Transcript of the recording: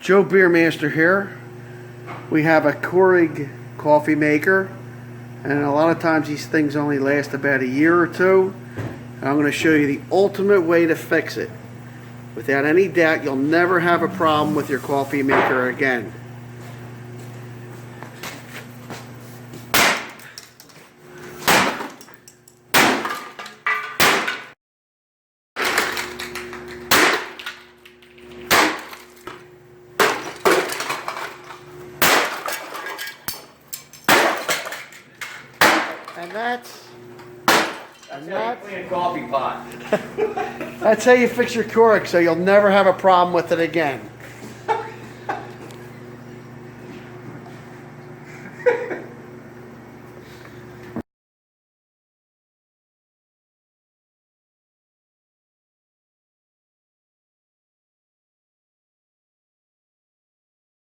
Joe Beermaster here. We have a Keurig coffee maker, and a lot of times these things only last about a year or two. And I'm going to show you the ultimate way to fix it. Without any doubt, you'll never have a problem with your coffee maker again. And that's how you clean a coffee pot. that's how you fix your Keurig, so you'll never have a problem with it again.